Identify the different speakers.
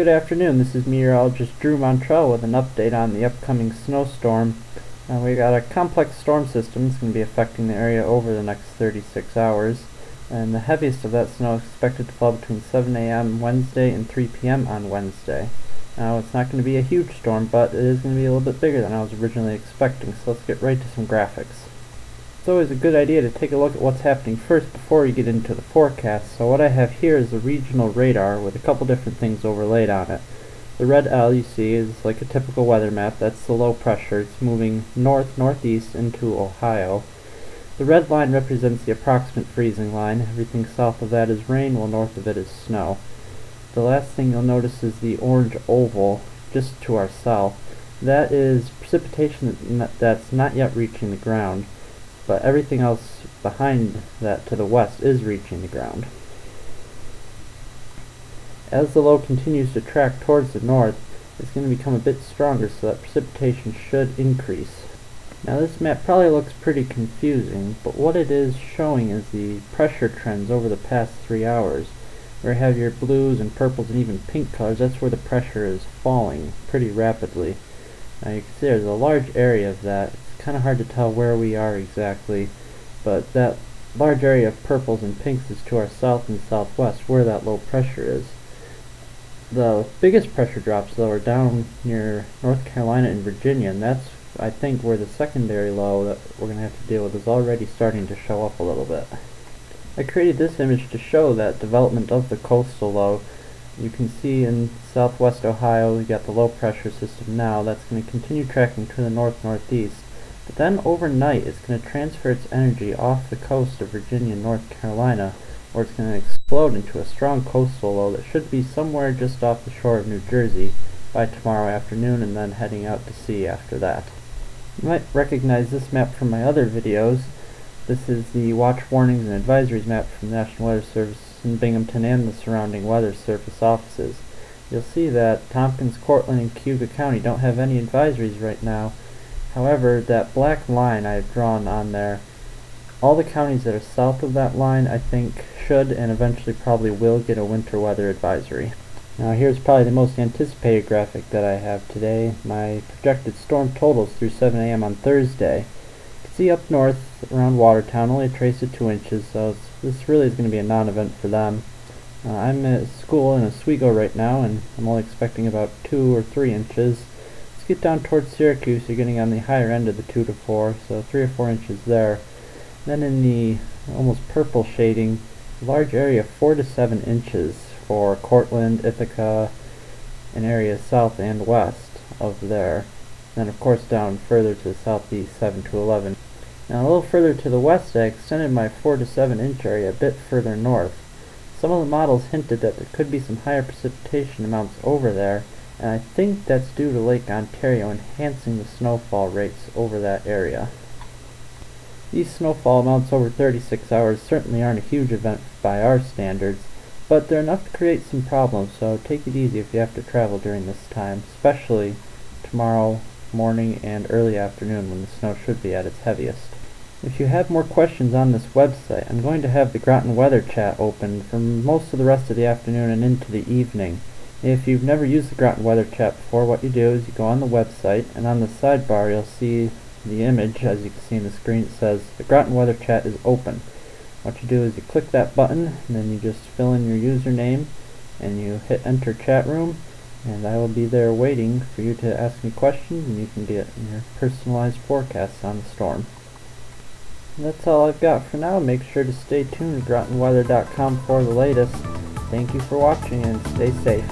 Speaker 1: Good afternoon, this is meteorologist Drew Montrell with an update on the upcoming snowstorm. We got a complex storm system that's going to be affecting the area over the next 36 hours, and the heaviest of that snow is expected to fall between 7 a.m. Wednesday and 3 p.m. on Wednesday. Now, it's not going to be a huge storm, but it is going to be a little bit bigger than I was originally expecting, so let's get right to some graphics. It's always a good idea to take a look at what's happening first before you get into the forecast. So what I have here is the regional radar with a couple different things overlaid on it. The red L you see is like a typical weather map. That's the low pressure. It's moving north-northeast into Ohio. The red line represents the approximate freezing line. Everything south of that is rain, while north of it is snow. The last thing you'll notice is the orange oval just to our south. That is precipitation that's not yet reaching the ground, but everything else behind that to the west is reaching the ground. As the low continues to track towards the north, it's going to become a bit stronger, so that precipitation should increase. Now this map probably looks pretty confusing, but what it is showing is the pressure trends over the past 3 hours. Where you have your blues and purples and even pink colors, that's where the pressure is falling pretty rapidly. Now you can see there's a large area of that. It's kind of hard to tell where we are exactly, but that large area of purples and pinks is to our south and southwest where that low pressure is. The biggest pressure drops though are down near North Carolina and Virginia, and that's I think where the secondary low that we're going to have to deal with is already starting to show up a little bit. I created this image to show that development of the coastal low. You can see in southwest Ohio we got the low pressure system now. That's going to continue tracking to the north-northeast. But then overnight it's going to transfer its energy off the coast of Virginia and North Carolina, where it's going to explode into a strong coastal low that should be somewhere just off the shore of New Jersey by tomorrow afternoon, and then heading out to sea after that. You might recognize this map from my other videos. This is the watch warnings and advisories map from the National Weather Service in Binghamton and the surrounding weather service offices. You'll see that Tompkins, Cortland, and Cayuga County don't have any advisories right now. However, that black line I've drawn on there, all the counties that are south of that line I think should and eventually probably will get a winter weather advisory. Now here's probably the most anticipated graphic that I have today, my projected storm totals through 7 a.m. on Thursday. See up north around Watertown, only a trace of 2 inches, so this really is going to be a non-event for them. I'm at school in Oswego right now, and I'm only expecting about 2 or 3 inches. Let's get down towards Syracuse. You're getting on the higher end of the 2 to 4, so 3 or 4 inches there. Then in the almost purple shading, a large area 4 to 7 inches for Cortland, Ithaca, and areas south and west of there. Then of course down further to the southeast, 7 to 11. Now a little further to the west I extended my 4 to 7 inch area a bit further north. Some of the models hinted that there could be some higher precipitation amounts over there, and I think that's due to Lake Ontario enhancing the snowfall rates over that area. These snowfall amounts over 36 hours certainly aren't a huge event by our standards, but they're enough to create some problems, so take it easy if you have to travel during this time, especially tomorrow morning and early afternoon when the snow should be at its heaviest. If you have more questions on this website, I'm going to have the Groton Weather Chat open for most of the rest of the afternoon and into the evening. If you've never used the Groton Weather Chat before, what you do is you go on the website, and on the sidebar you'll see the image. As you can see on the screen, it says the Groton Weather Chat is open. What you do is you click that button, and then you just fill in your username and you hit enter chat room, and I will be there waiting for you to ask me questions, and you can get your personalized forecasts on the storm. And that's all I've got for now. Make sure to stay tuned to GrotonWeather.com for the latest. Thank you for watching, and stay safe.